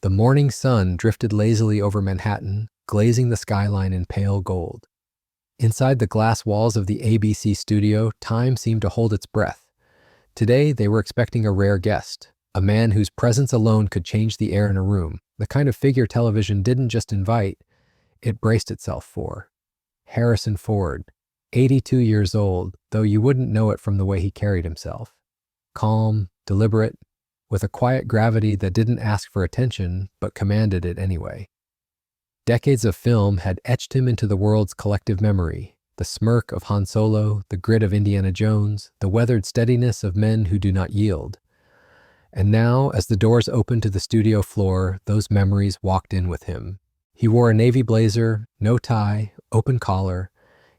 The morning sun drifted lazily over Manhattan, glazing the skyline in pale gold. Inside the glass walls of the ABC studio, time seemed to hold its breath. Today, they were expecting a rare guest, a man whose presence alone could change the air in a room, the kind of figure television didn't just invite, it braced itself for. Harrison Ford, 82 years old, though you wouldn't know it from the way he carried himself. Calm, deliberate, with a quiet gravity that didn't ask for attention, but commanded it anyway. Decades of film had etched him into the world's collective memory. The smirk of Han Solo, the grit of Indiana Jones, the weathered steadiness of men who do not yield. And now, as the doors opened to the studio floor, those memories walked in with him. He wore a navy blazer, no tie, open collar.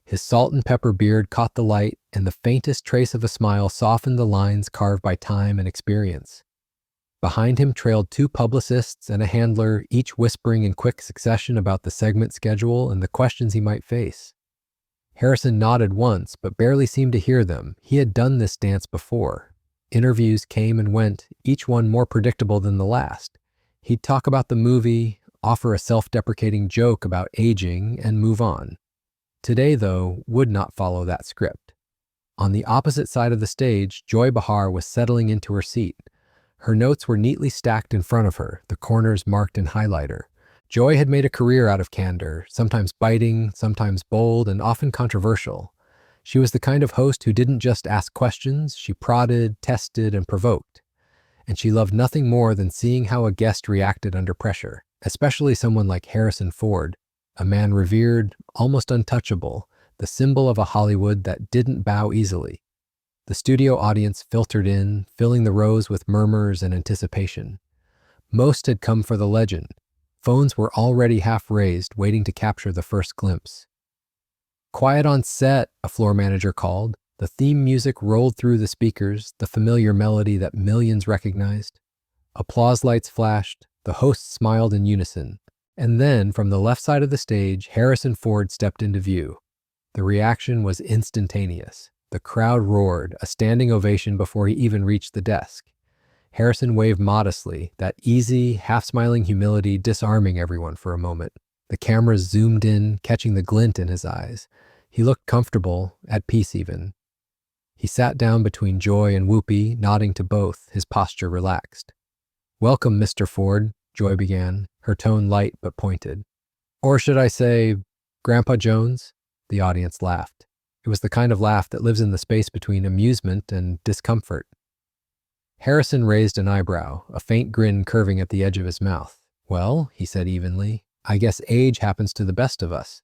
His salt and pepper beard caught the light, and the faintest trace of a smile softened the lines carved by time and experience. Behind him trailed two publicists and a handler, each whispering in quick succession about the segment schedule and the questions he might face. Harrison nodded once, but barely seemed to hear them. He had done this dance before. Interviews came and went, each one more predictable than the last. He'd talk about the movie, offer a self-deprecating joke about aging, and move on. Today, though, would not follow that script. On the opposite side of the stage, Joy Behar was settling into her seat. Her notes were neatly stacked in front of her, the corners marked in highlighter. Joy had made a career out of candor, sometimes biting, sometimes bold, and often controversial. She was the kind of host who didn't just ask questions, she prodded, tested, and provoked. And she loved nothing more than seeing how a guest reacted under pressure, especially someone like Harrison Ford, a man revered, almost untouchable, the symbol of a Hollywood that didn't bow easily. The studio audience filtered in, filling the rows with murmurs and anticipation. Most had come for the legend. Phones were already half raised, waiting to capture the first glimpse. "Quiet on set," a floor manager called. The theme music rolled through the speakers, the familiar melody that millions recognized. Applause lights flashed, the hosts smiled in unison. And then, from the left side of the stage, Harrison Ford stepped into view. The reaction was instantaneous. The crowd roared, a standing ovation before he even reached the desk. Harrison waved modestly, that easy, half-smiling humility disarming everyone for a moment. The cameras zoomed in, catching the glint in his eyes. He looked comfortable, at peace even. He sat down between Joy and Whoopi, nodding to both, his posture relaxed. "Welcome, Mr. Ford," Joy began, her tone light but pointed. "Or should I say, Grandpa Jones?" The audience laughed. It was the kind of laugh that lives in the space between amusement and discomfort. Harrison raised an eyebrow, a faint grin curving at the edge of his mouth. "Well," he said evenly, "I guess age happens to the best of us."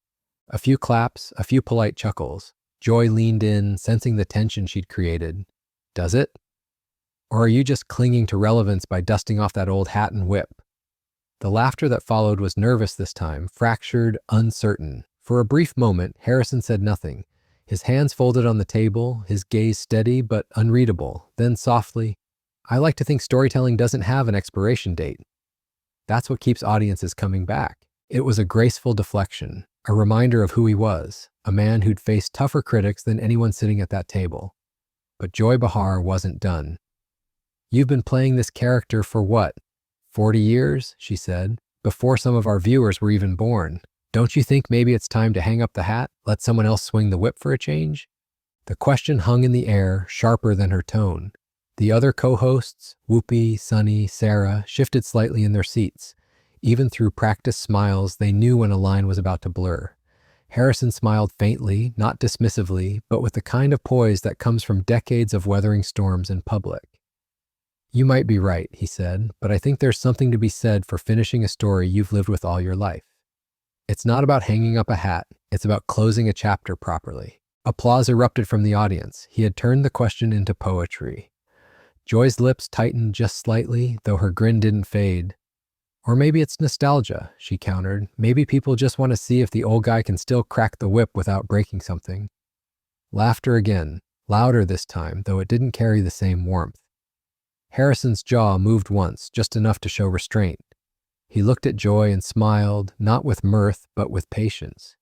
A few claps, a few polite chuckles. Joy leaned in, sensing the tension she'd created. "Does it? Or are you just clinging to relevance by dusting off that old hat and whip?" The laughter that followed was nervous this time, fractured, uncertain. For a brief moment, Harrison said nothing. His hands folded on the table, his gaze steady but unreadable. Then softly, "I like to think storytelling doesn't have an expiration date. That's what keeps audiences coming back." It was a graceful deflection, a reminder of who he was, a man who'd faced tougher critics than anyone sitting at that table. But Joy Behar wasn't done. "You've been playing this character for what, 40 years?" she said, "before some of our viewers were even born. Don't you think maybe it's time to hang up the hat, let someone else swing the whip for a change?" The question hung in the air, sharper than her tone. The other co-hosts, Whoopi, Sunny, Sarah, shifted slightly in their seats. Even through practiced smiles, they knew when a line was about to blur. Harrison smiled faintly, not dismissively, but with the kind of poise that comes from decades of weathering storms in public. "You might be right," he said, "but I think there's something to be said for finishing a story you've lived with all your life. It's not about hanging up a hat, it's about closing a chapter properly." Applause erupted from the audience. He had turned the question into poetry. Joy's lips tightened just slightly, though her grin didn't fade. "Or maybe it's nostalgia," she countered. "Maybe people just want to see if the old guy can still crack the whip without breaking something." Laughter again, louder this time, though it didn't carry the same warmth. Harrison's jaw moved once, just enough to show restraint. He looked at Joy and smiled, not with mirth, but with patience.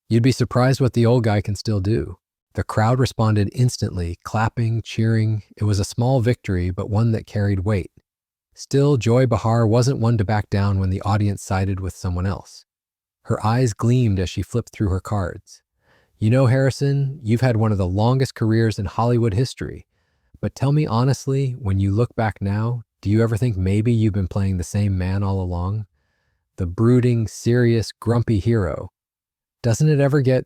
"You'd be surprised what the old guy can still do." The crowd responded instantly, clapping, cheering. It was a small victory, but one that carried weight. Still, Joy Behar wasn't one to back down when the audience sided with someone else. Her eyes gleamed as she flipped through her cards. You know, Harrison, you've had one of the longest careers in Hollywood history. But tell me honestly, when you look back now, do you ever think maybe you've been playing the same man all along? The brooding, serious, grumpy hero. Doesn't it ever get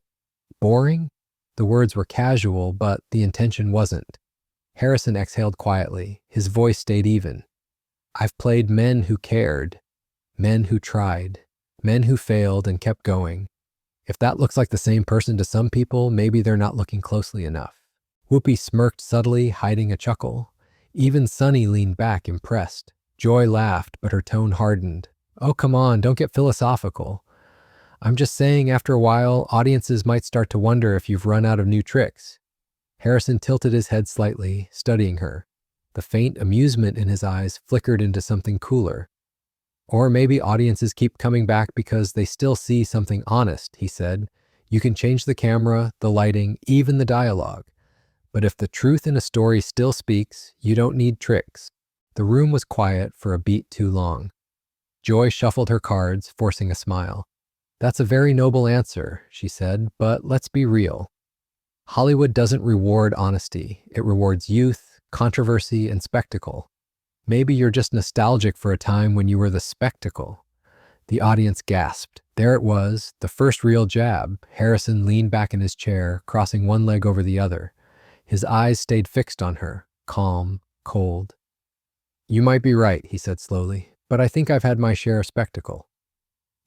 boring? The words were casual, but the intention wasn't. Harrison exhaled quietly. His voice stayed even. I've played men who cared, men who tried, men who failed and kept going. If that looks like the same person to some people, maybe they're not looking closely enough. Whoopi smirked subtly, hiding a chuckle. Even Sunny leaned back, impressed. Joy laughed, but her tone hardened. Oh, come on, don't get philosophical. I'm just saying after a while, audiences might start to wonder if you've run out of new tricks. Harrison tilted his head slightly, studying her. The faint amusement in his eyes flickered into something cooler. Or maybe audiences keep coming back because they still see something honest, he said. You can change the camera, the lighting, even the dialogue. But if the truth in a story still speaks, you don't need tricks. The room was quiet for a beat too long. Joy shuffled her cards, forcing a smile. That's a very noble answer, she said, but let's be real. Hollywood doesn't reward honesty. It rewards youth, controversy, and spectacle. Maybe you're just nostalgic for a time when you were the spectacle. The audience gasped. There it was, the first real jab. Harrison leaned back in his chair, crossing one leg over the other. His eyes stayed fixed on her, calm, cold. You might be right, he said slowly, but I think I've had my share of spectacle.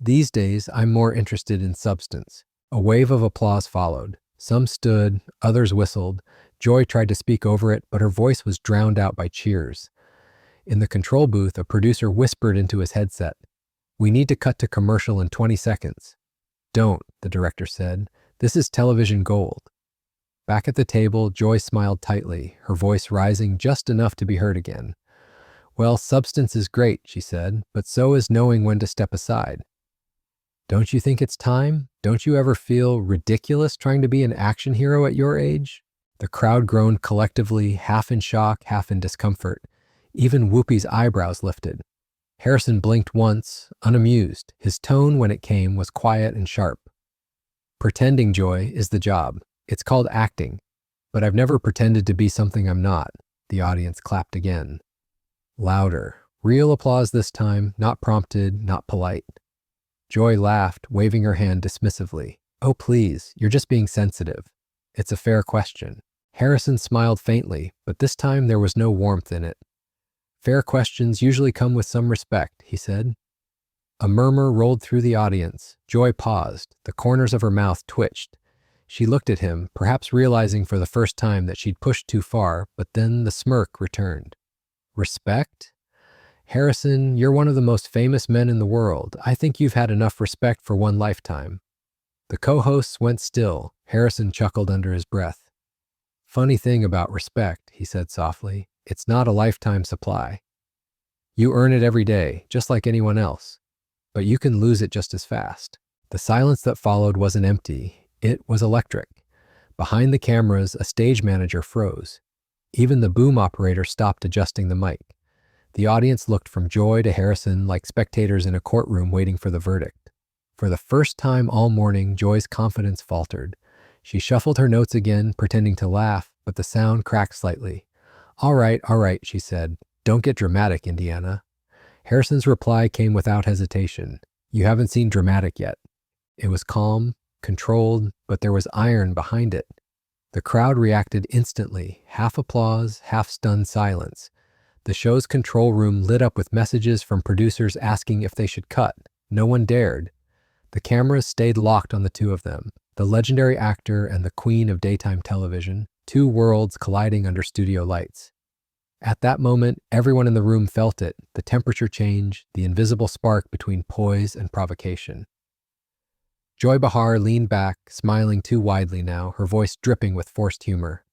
These days, I'm more interested in substance. A wave of applause followed. Some stood, others whistled. Joy tried to speak over it, but her voice was drowned out by cheers. In the control booth, a producer whispered into his headset. We need to cut to commercial in 20 seconds. Don't, the director said. This is television gold. Back at the table, Joy smiled tightly, her voice rising just enough to be heard again. Well, substance is great, she said, but so is knowing when to step aside. Don't you think it's time? Don't you ever feel ridiculous trying to be an action hero at your age? The crowd groaned collectively, half in shock, half in discomfort. Even Whoopi's eyebrows lifted. Harrison blinked once, unamused. His tone, when it came, was quiet and sharp. Pretending, Joy, is the job. It's called acting. But I've never pretended to be something I'm not. The audience clapped again. Louder. Real applause this time, not prompted, not polite. Joy laughed, waving her hand dismissively. Oh, please, you're just being sensitive. It's a fair question. Harrison smiled faintly, but this time there was no warmth in it. Fair questions usually come with some respect, he said. A murmur rolled through the audience. Joy paused. The corners of her mouth twitched. She looked at him, perhaps realizing for the first time that she'd pushed too far, but then the smirk returned. Respect? Harrison, you're one of the most famous men in the world. I think you've had enough respect for one lifetime. The co-hosts went still. Harrison chuckled under his breath. Funny thing about respect, he said softly. It's not a lifetime supply. You earn it every day, just like anyone else. But you can lose it just as fast. The silence that followed wasn't empty. It was electric. Behind the cameras, a stage manager froze. Even the boom operator stopped adjusting the mic. The audience looked from Joy to Harrison like spectators in a courtroom waiting for the verdict. For the first time all morning, Joy's confidence faltered. She shuffled her notes again, pretending to laugh, but the sound cracked slightly. All right, she said. Don't get dramatic, Indiana. Harrison's reply came without hesitation. You haven't seen dramatic yet. It was calm, controlled, but there was iron behind it. The crowd reacted instantly, half applause, half stunned silence. The show's control room lit up with messages from producers asking if they should cut. No one dared. The cameras stayed locked on the two of them, the legendary actor and the queen of daytime television, two worlds colliding under studio lights. At that moment, everyone in the room felt it, the temperature change, the invisible spark between poise and provocation. Joy Behar leaned back, smiling too widely now, her voice dripping with forced humor.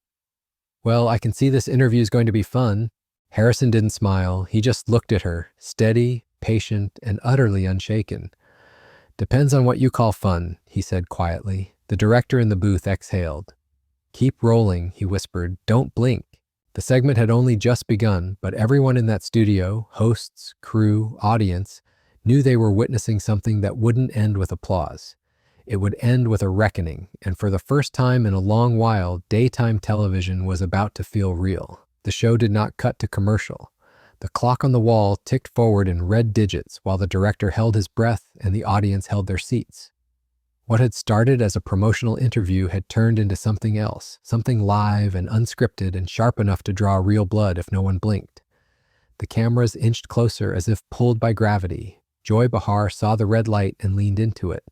Well, I can see this interview's going to be fun. Harrison didn't smile. He just looked at her, steady, patient, and utterly unshaken. Depends on what you call fun, he said quietly. The director in the booth exhaled. Keep rolling, he whispered. Don't blink. The segment had only just begun, but everyone in that studio, hosts, crew, audience, knew they were witnessing something that wouldn't end with applause. It would end with a reckoning, and for the first time in a long while, daytime television was about to feel real. The show did not cut to commercial. The clock on the wall ticked forward in red digits while the director held his breath and the audience held their seats. What had started as a promotional interview had turned into something else, something live and unscripted and sharp enough to draw real blood if no one blinked. The cameras inched closer as if pulled by gravity. Joy Behar saw the red light and leaned into it.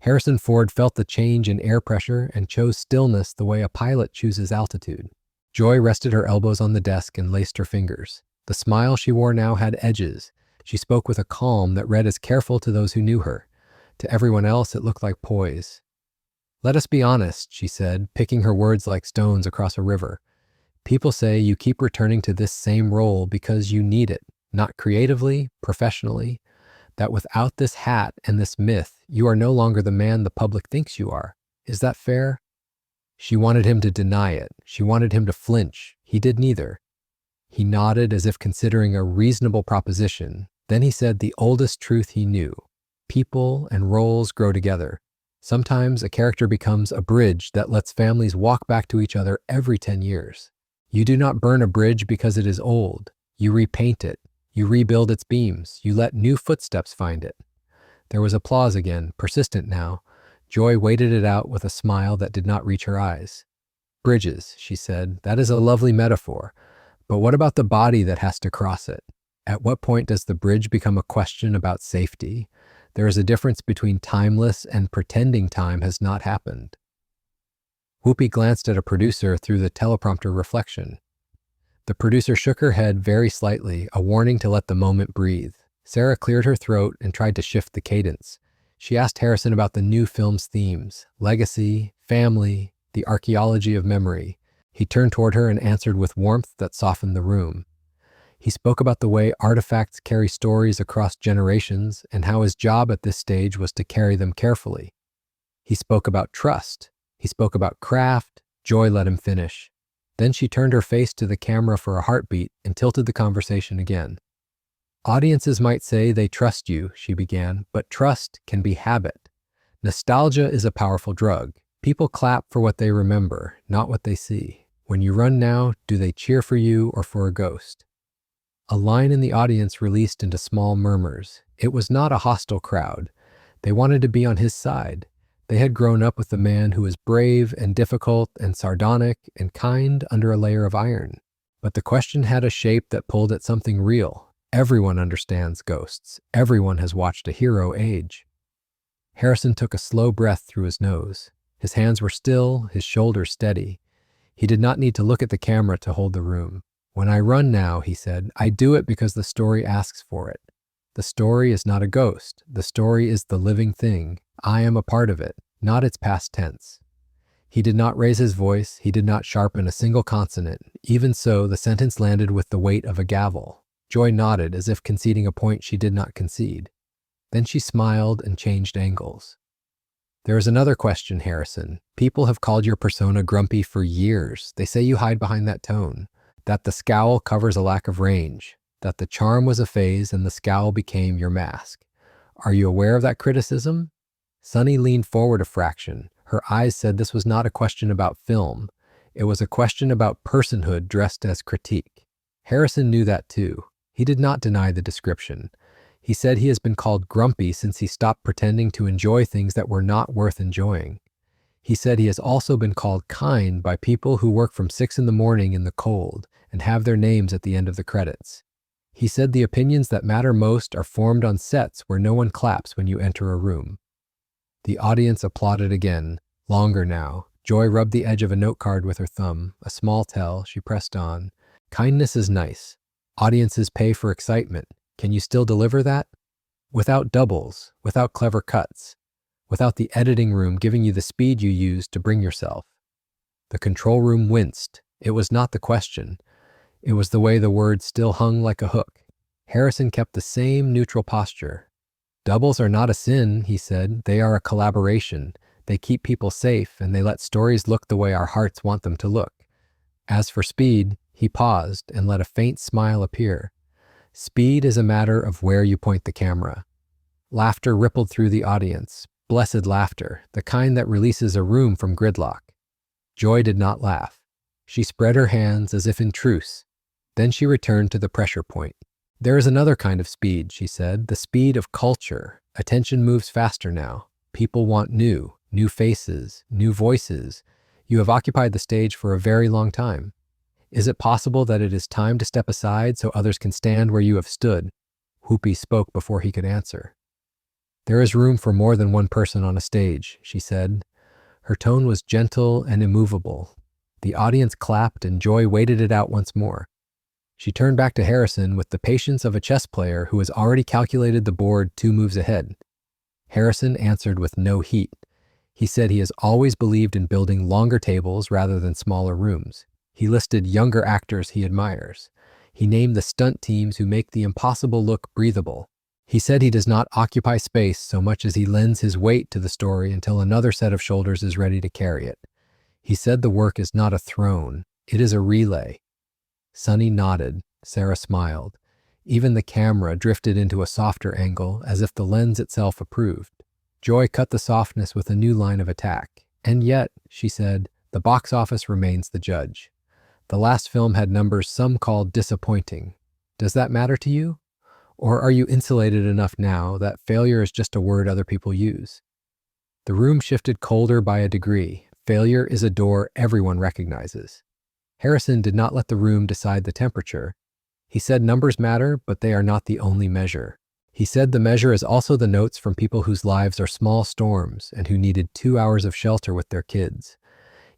Harrison Ford felt the change in air pressure and chose stillness the way a pilot chooses altitude. Joy rested her elbows on the desk and laced her fingers. The smile she wore now had edges. She spoke with a calm that read as careful to those who knew her. To everyone else, it looked like poise. "Let us be honest," she said, picking her words like stones across a river. "People say you keep returning to this same role because you need it, not creatively, professionally, that without this hat and this myth, you are no longer the man the public thinks you are. Is that fair?" She wanted him to deny it. She wanted him to flinch. He did neither. He nodded as if considering a reasonable proposition. Then he said the oldest truth he knew. People and roles grow together. Sometimes a character becomes a bridge that lets families walk back to each other every 10 years. You do not burn a bridge because it is old. You repaint it. You rebuild its beams. You let new footsteps find it. There was applause again, persistent now. Joy waited it out with a smile that did not reach her eyes. "Bridges," she said, "that is a lovely metaphor. But what about the body that has to cross it? At what point does the bridge become a question about safety? There is a difference between timeless and pretending time has not happened." Whoopi glanced at a producer through the teleprompter reflection. The producer shook her head very slightly, a warning to let the moment breathe. Sarah cleared her throat and tried to shift the cadence. She asked Harrison about the new film's themes: legacy, family, the archaeology of memory. He turned toward her and answered with warmth that softened the room. He spoke about the way artifacts carry stories across generations and how his job at this stage was to carry them carefully. He spoke about trust. He spoke about craft. Joy let him finish. Then she turned her face to the camera for a heartbeat and tilted the conversation again. "Audiences might say they trust you," she began, "but trust can be habit. Nostalgia is a powerful drug. People clap for what they remember, not what they see. When you run now, do they cheer for you or for a ghost?" A line in the audience released into small murmurs. It was not a hostile crowd. They wanted to be on his side. They had grown up with the man who was brave and difficult and sardonic and kind under a layer of iron. But the question had a shape that pulled at something real. Everyone understands ghosts. Everyone has watched a hero age. Harrison took a slow breath through his nose. His hands were still, his shoulders steady. He did not need to look at the camera to hold the room. "When I run now," he said, "I do it because the story asks for it. The story is not a ghost. The story is the living thing. I am a part of it, not its past tense." He did not raise his voice. He did not sharpen a single consonant. Even so, the sentence landed with the weight of a gavel. Joy nodded as if conceding a point she did not concede. Then she smiled and changed angles. "There is another question, Harrison. People have called your persona grumpy for years. They say you hide behind that tone, that the scowl covers a lack of range, that the charm was a phase and the scowl became your mask. Are you aware of that criticism?" Sunny leaned forward a fraction. Her eyes said this was not a question about film. It was a question about personhood dressed as critique. Harrison knew that too. He did not deny the description. He said he has been called grumpy since he stopped pretending to enjoy things that were not worth enjoying. He said he has also been called kind by people who work from 6 in the morning in the cold and have their names at the end of the credits. He said the opinions that matter most are formed on sets where no one claps when you enter a room. The audience applauded again, longer now. Joy rubbed the edge of a note card with her thumb, a small tell. She pressed on. "Kindness is nice. Audiences pay for excitement. Can you still deliver that? Without doubles, without clever cuts, without the editing room giving you the speed you use to bring yourself." The control room winced. It was not the question. It was the way the words still hung like a hook. Harrison kept the same neutral posture. "Doubles are not a sin," he said. "They are a collaboration. They keep people safe, and they let stories look the way our hearts want them to look. As for speed," He paused and let a faint smile appear. Speed is a matter of where you point the camera. Laughter rippled through the audience. Blessed laughter, the kind that releases a room from gridlock. Joy did not laugh. She spread her hands as if in truce. Then she returned to the pressure point. There is another kind of speed, she said, the speed of culture. Attention moves faster now. People want new faces, new voices. You have occupied the stage for a very long time. Is it possible that it is time to step aside so others can stand where you have stood? Whoopi spoke before he could answer. There is room for more than one person on a stage, she said. Her tone was gentle and immovable. The audience clapped and Joy waited it out once more. She turned back to Harrison with the patience of a chess player who has already calculated the board 2 moves ahead. Harrison answered with no heat. He said he has always believed in building longer tables rather than smaller rooms. He listed younger actors he admires. He named the stunt teams who make the impossible look breathable. He said he does not occupy space so much as he lends his weight to the story until another set of shoulders is ready to carry it. He said the work is not a throne, it is a relay. Sunny nodded. Sarah smiled. Even the camera drifted into a softer angle, as if the lens itself approved. Joy cut the softness with a new line of attack. And yet, she said, the box office remains the judge. The last film had numbers some called disappointing. Does that matter to you? Or are you insulated enough now that failure is just a word other people use? The room shifted colder by a degree. Failure is a door everyone recognizes. Harrison did not let the room decide the temperature. He said numbers matter, but they are not the only measure. He said the measure is also the notes from people whose lives are small storms and who needed 2 hours of shelter with their kids.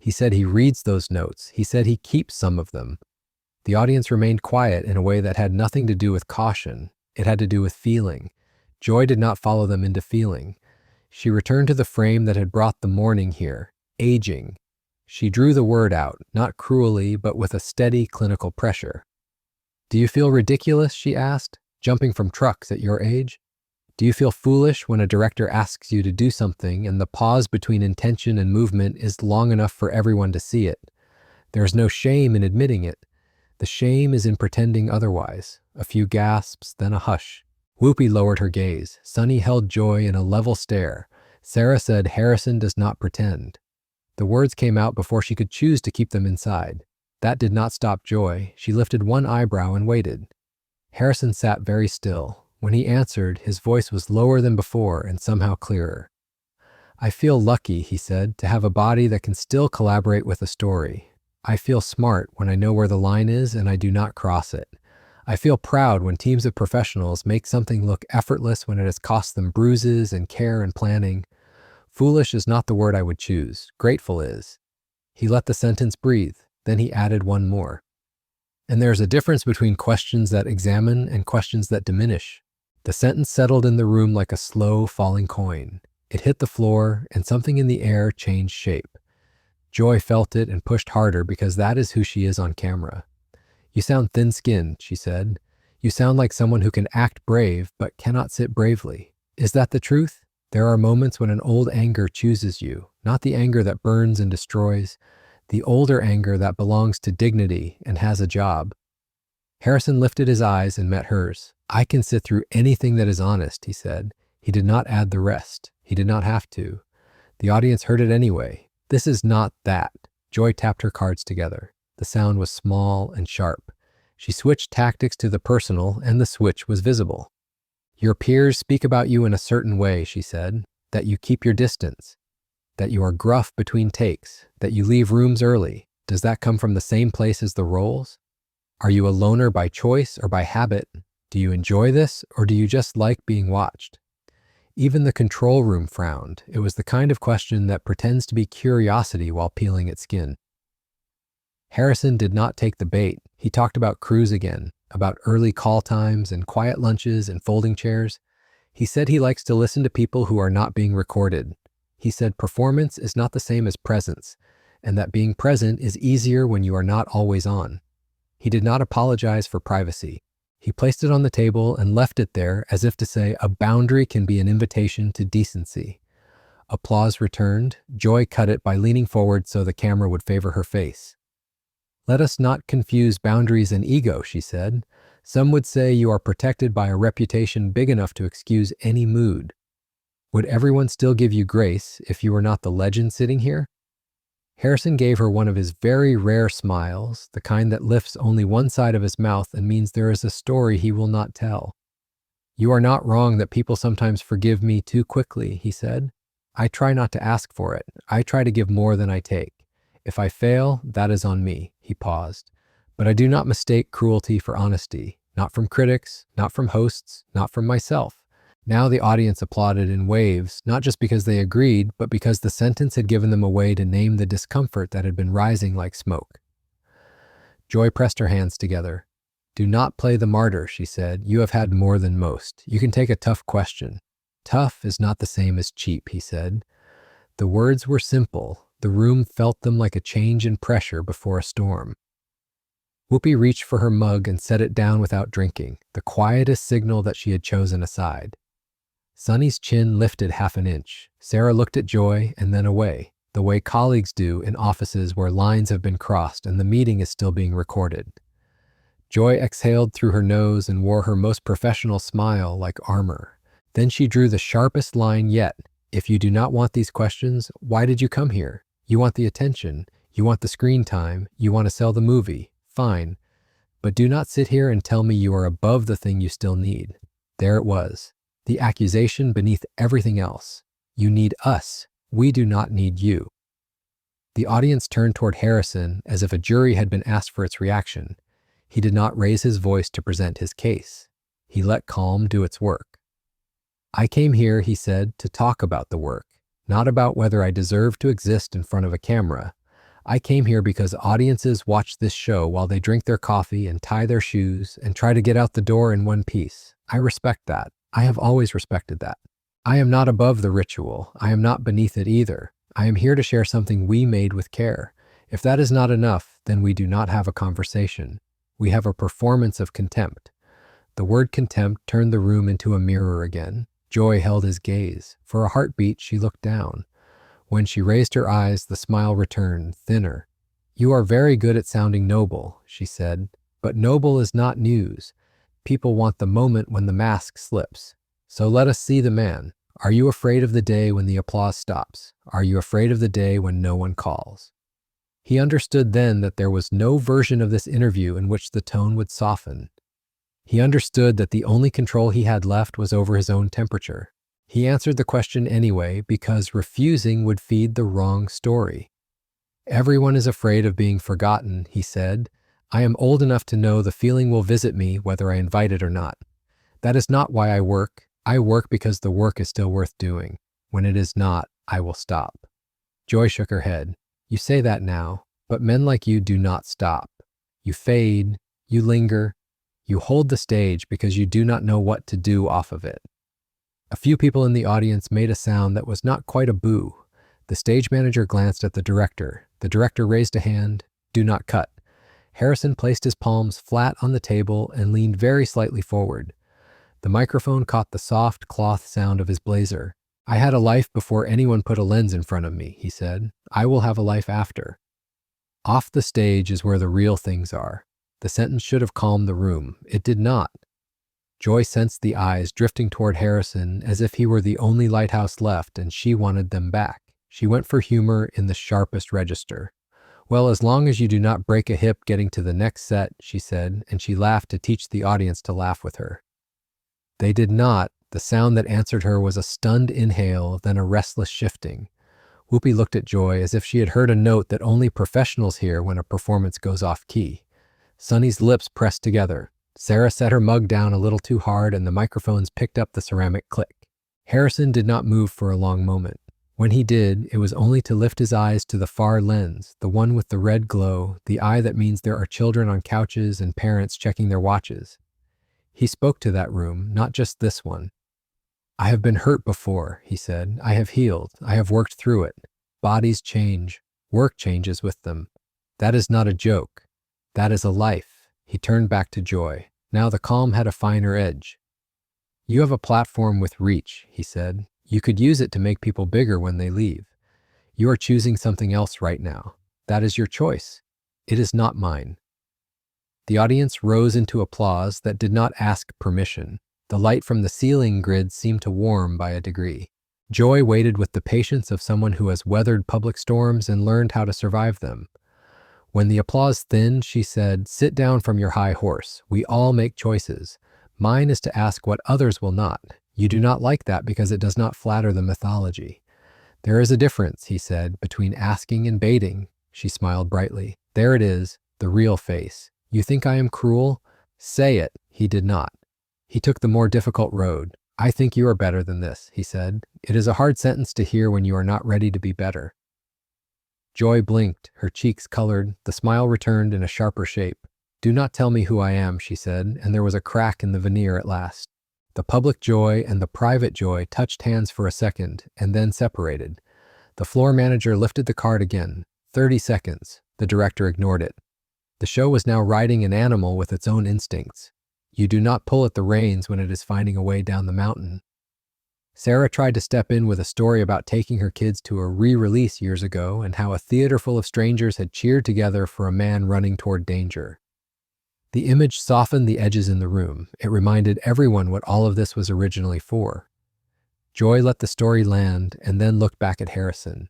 He said he reads those notes. He said he keeps some of them. The audience remained quiet in a way that had nothing to do with caution. It had to do with feeling. Joy did not follow them into feeling. She returned to the frame that had brought the morning here, aging. She drew the word out, not cruelly, but with a steady clinical pressure. Do you feel ridiculous, she asked, jumping from trucks at your age? Do you feel foolish when a director asks you to do something and the pause between intention and movement is long enough for everyone to see it? There is no shame in admitting it. The shame is in pretending otherwise. A few gasps, then a hush. Whoopi lowered her gaze. Sunny held Joy in a level stare. Sarah said, Harrison does not pretend. The words came out before she could choose to keep them inside. That did not stop Joy. She lifted one eyebrow and waited. Harrison sat very still. When he answered, his voice was lower than before and somehow clearer. I feel lucky, he said, to have a body that can still collaborate with a story. I feel smart when I know where the line is and I do not cross it. I feel proud when teams of professionals make something look effortless when it has cost them bruises and care and planning. Foolish is not the word I would choose. Grateful is. He let the sentence breathe. Then he added one more. And there's a difference between questions that examine and questions that diminish. The sentence settled in the room like a slow falling coin. It hit the floor and something in the air changed shape. Joy felt it and pushed harder because that is who she is on camera. You sound thin-skinned, she said. You sound like someone who can act brave but cannot sit bravely. Is that the truth? There are moments when an old anger chooses you, not the anger that burns and destroys, the older anger that belongs to dignity and has a job. Harrison lifted his eyes and met hers. I can sit through anything that is honest, he said. He did not add the rest. He did not have to. The audience heard it anyway. This is not that. Joy tapped her cards together. The sound was small and sharp. She switched tactics to the personal, and the switch was visible. Your peers speak about you in a certain way, she said, that you keep your distance, that you are gruff between takes, that you leave rooms early. Does that come from the same place as the roles? Are you a loner by choice or by habit? Do you enjoy this, or do you just like being watched? Even the control room frowned. It was the kind of question that pretends to be curiosity while peeling its skin. Harrison did not take the bait. He talked about crews again, about early call times and quiet lunches and folding chairs. He said he likes to listen to people who are not being recorded. He said performance is not the same as presence, and that being present is easier when you are not always on. He did not apologize for privacy. He placed it on the table and left it there as if to say a boundary can be an invitation to decency. Applause returned. Joy cut it by leaning forward so the camera would favor her face. Let us not confuse boundaries and ego, she said. Some would say you are protected by a reputation big enough to excuse any mood. Would everyone still give you grace if you were not the legend sitting here? Harrison gave her one of his very rare smiles, the kind that lifts only one side of his mouth and means there is a story he will not tell. You are not wrong that people sometimes forgive me too quickly, he said. I try not to ask for it. I try to give more than I take. If I fail, that is on me, he paused. But I do not mistake cruelty for honesty, not from critics, not from hosts, not from myself. Now the audience applauded in waves, not just because they agreed, but because the sentence had given them a way to name the discomfort that had been rising like smoke. Joy pressed her hands together. Do not play the martyr, she said. You have had more than most. You can take a tough question. Tough is not the same as cheap, he said. The words were simple. The room felt them like a change in pressure before a storm. Whoopi reached for her mug and set it down without drinking, the quietest signal that she had chosen a side. Sunny's chin lifted half an inch. Sarah looked at Joy and then away, the way colleagues do in offices where lines have been crossed and the meeting is still being recorded. Joy exhaled through her nose and wore her most professional smile like armor. Then she drew the sharpest line yet. If you do not want these questions, why did you come here? You want the attention. You want the screen time. You want to sell the movie. Fine. But do not sit here and tell me you are above the thing you still need. There it was. The accusation beneath everything else. You need us. We do not need you. The audience turned toward Harrison as if a jury had been asked for its reaction. He did not raise his voice to present his case. He let calm do its work. I came here, he said, to talk about the work, not about whether I deserve to exist in front of a camera. I came here because audiences watch this show while they drink their coffee and tie their shoes and try to get out the door in one piece. I respect that. I have always respected that. I am not above the ritual. I am not beneath it either. I am here to share something we made with care. If that is not enough, then we do not have a conversation. We have a performance of contempt. The word contempt turned the room into a mirror again. Joy held his gaze. For a heartbeat, she looked down. When she raised her eyes, the smile returned, thinner. You are very good at sounding noble, she said, but noble is not news. People want the moment when the mask slips. So let us see the man. Are you afraid of the day when the applause stops? Are you afraid of the day when no one calls? He understood then that there was no version of this interview in which the tone would soften. He understood that the only control he had left was over his own temperature. He answered the question anyway because refusing would feed the wrong story. Everyone is afraid of being forgotten, he said. I am old enough to know the feeling will visit me whether I invite it or not. That is not why I work. I work because the work is still worth doing. When it is not, I will stop. Joy shook her head. You say that now, but men like you do not stop. You fade, you linger, you hold the stage because you do not know what to do off of it. A few people in the audience made a sound that was not quite a boo. The stage manager glanced at the director. The director raised a hand. Do not cut. Harrison placed his palms flat on the table and leaned very slightly forward. The microphone caught the soft cloth sound of his blazer. I had a life before anyone put a lens in front of me, he said. I will have a life after. Off the stage is where the real things are. The sentence should have calmed the room. It did not. Joy sensed the eyes drifting toward Harrison as if he were the only lighthouse left and she wanted them back. She went for humor in the sharpest register. Well, as long as you do not break a hip getting to the next set, she said, and she laughed to teach the audience to laugh with her. They did not. The sound that answered her was a stunned inhale, then a restless shifting. Whoopi looked at Joy as if she had heard a note that only professionals hear when a performance goes off key. Sunny's lips pressed together. Sarah set her mug down a little too hard and the microphones picked up the ceramic click. Harrison did not move for a long moment. When he did, it was only to lift his eyes to the far lens, the one with the red glow, the eye that means there are children on couches and parents checking their watches. He spoke to that room, not just this one. I have been hurt before, he said. I have healed. I have worked through it. Bodies change. Work changes with them. That is not a joke. That is a life. He turned back to Joy. Now the calm had a finer edge. You have a platform with reach, he said. You could use it to make people bigger when they leave. You are choosing something else right now. That is your choice. "It is not mine." The audience rose into applause that did not ask permission. The light from the ceiling grid seemed to warm by a degree. Joy waited with the patience of someone who has weathered public storms and learned how to survive them. When the applause thinned, she said, "Sit down from your high horse. We all make choices. Mine is to ask what others will not. You do not like that because it does not flatter the mythology." "There is a difference," he said, "between asking and baiting." She smiled brightly. "There it is, the real face. You think I am cruel? Say it." He did not. He took the more difficult road. "I think you are better than this," he said. "It is a hard sentence to hear when you are not ready to be better." Joy blinked, her cheeks colored, the smile returned in a sharper shape. "Do not tell me who I am," she said, and there was a crack in the veneer at last. The public joy and the private joy touched hands for a second, and then separated. The floor manager lifted the card again. 30 seconds. The director ignored it. The show was now riding an animal with its own instincts. You do not pull at the reins when it is finding a way down the mountain. Sarah tried to step in with a story about taking her kids to a re-release years ago and how a theater full of strangers had cheered together for a man running toward danger. The image softened the edges in the room. It reminded everyone what all of this was originally for. Joy let the story land and then looked back at Harrison.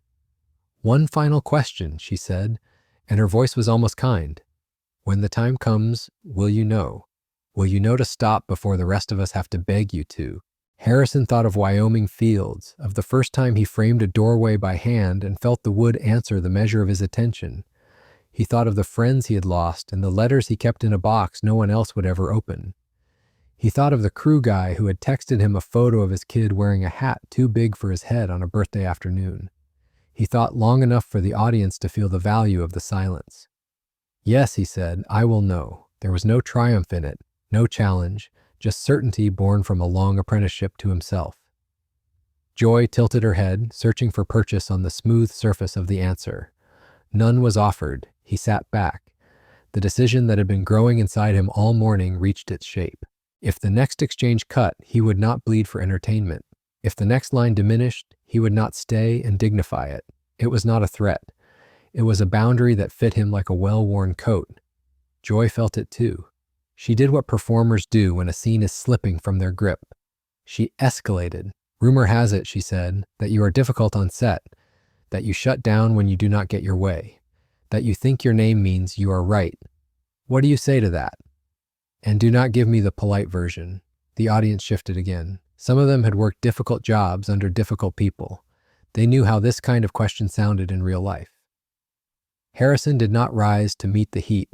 "One final question," she said, and her voice was almost kind. "When the time comes, will you know? Will you know to stop before the rest of us have to beg you to?" Harrison thought of Wyoming fields, of the first time he framed a doorway by hand and felt the wood answer the measure of his attention. He thought of the friends he had lost and the letters he kept in a box no one else would ever open. He thought of the crew guy who had texted him a photo of his kid wearing a hat too big for his head on a birthday afternoon. He thought long enough for the audience to feel the value of the silence. "Yes," he said, "I will know." There was no triumph in it, no challenge, just certainty born from a long apprenticeship to himself. Joy tilted her head, searching for purchase on the smooth surface of the answer. None was offered. He sat back. The decision that had been growing inside him all morning reached its shape. If the next exchange cut, he would not bleed for entertainment. If the next line diminished, he would not stay and dignify it. It was not a threat. It was a boundary that fit him like a well-worn coat. Joy felt it too. She did what performers do when a scene is slipping from their grip. She escalated. "Rumor has it," she said, "that you are difficult on set, that you shut down when you do not get your way, that you think your name means you are right. What do you say to that? And do not give me the polite version." The audience shifted again. Some of them had worked difficult jobs under difficult people. They knew how this kind of question sounded in real life. Harrison did not rise to meet the heat.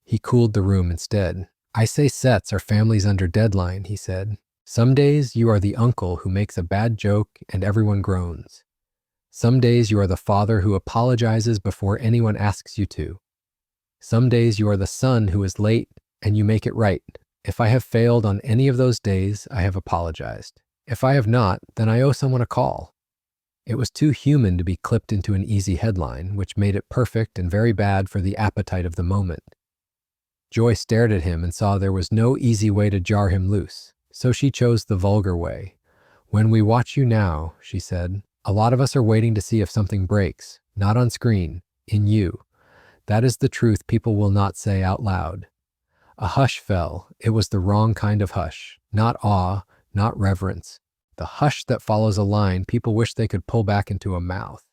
He cooled the room instead. "I say sets are families under deadline," he said. "Some days you are the uncle who makes a bad joke and everyone groans. Some days you are the father who apologizes before anyone asks you to. Some days you are the son who is late and you make it right. If I have failed on any of those days, I have apologized. If I have not, then I owe someone a call." It was too human to be clipped into an easy headline, which made it perfect and very bad for the appetite of the moment. Joy stared at him and saw there was no easy way to jar him loose, so she chose the vulgar way. "When we watch you now," she said, "a lot of us are waiting to see if something breaks, not on screen, in you. That is the truth people will not say out loud." A hush fell. It was the wrong kind of hush, not awe, not reverence. The hush that follows a line people wish they could pull back into a mouth.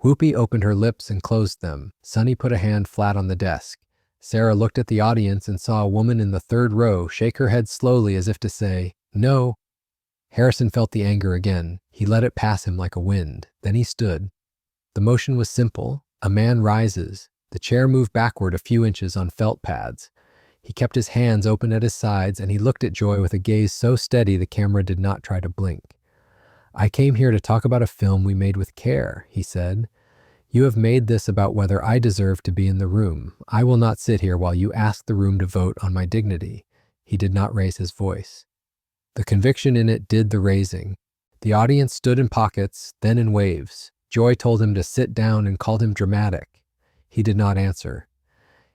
Whoopi opened her lips and closed them. Sunny put a hand flat on the desk. Sarah looked at the audience and saw a woman in the third row shake her head slowly as if to say, "No." Harrison felt the anger again. He let it pass him like a wind. Then he stood. The motion was simple. A man rises. The chair moved backward a few inches on felt pads. He kept his hands open at his sides and he looked at Joy with a gaze so steady the camera did not try to blink. "I came here to talk about a film we made with care," he said. "You have made this about whether I deserve to be in the room. I will not sit here while you ask the room to vote on my dignity." He did not raise his voice. The conviction in it did the raising. The audience stood in pockets, then in waves. Joy told him to sit down and called him dramatic. He did not answer.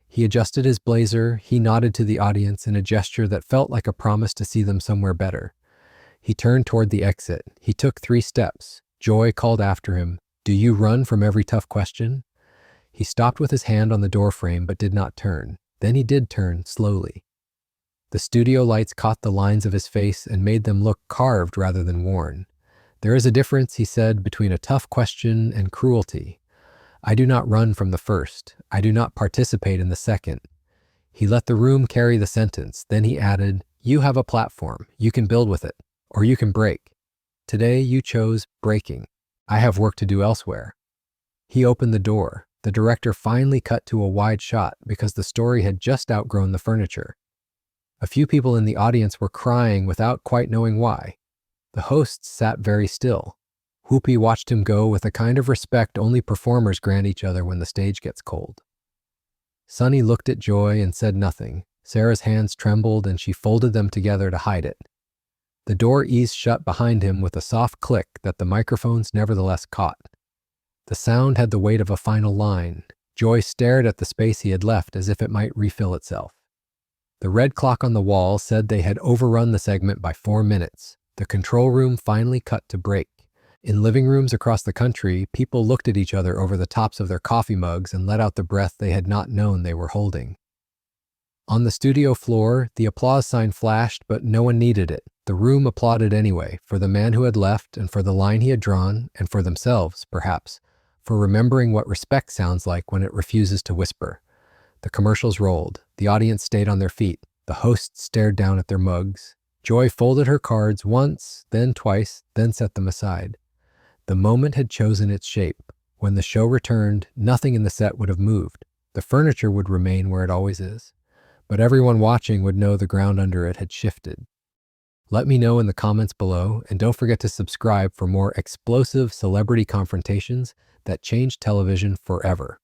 He adjusted his blazer. He nodded to the audience in a gesture that felt like a promise to see them somewhere better. He turned toward the exit. He took 3 steps. Joy called after him, "Do you run from every tough question?" He stopped with his hand on the doorframe but did not turn. Then he did turn, slowly. The studio lights caught the lines of his face and made them look carved rather than worn. "There is a difference," he said, "between a tough question and cruelty. I do not run from the first. I do not participate in the second." He let the room carry the sentence. Then he added, "You have a platform. You can build with it, or you can break. Today you chose breaking. I have work to do elsewhere." He opened the door. The director finally cut to a wide shot because the story had just outgrown the furniture. A few people in the audience were crying without quite knowing why. The hosts sat very still. Whoopi watched him go with a kind of respect only performers grant each other when the stage gets cold. Sunny looked at Joy and said nothing. Sarah's hands trembled and she folded them together to hide it. The door eased shut behind him with a soft click that the microphones nevertheless caught. The sound had the weight of a final line. Joy stared at the space he had left as if it might refill itself. The red clock on the wall said they had overrun the segment by 4 minutes. The control room finally cut to break. In living rooms across the country, people looked at each other over the tops of their coffee mugs and let out the breath they had not known they were holding. On the studio floor, the applause sign flashed, but no one needed it. The room applauded anyway, for the man who had left, and for the line he had drawn, and for themselves, perhaps, for remembering what respect sounds like when it refuses to whisper. The commercials rolled. The audience stayed on their feet. The hosts stared down at their mugs. Joy folded her cards once, then twice, then set them aside. The moment had chosen its shape. When the show returned, nothing in the set would have moved. The furniture would remain where it always is. But everyone watching would know the ground under it had shifted. Let me know in the comments below, and don't forget to subscribe for more explosive celebrity confrontations that change television forever.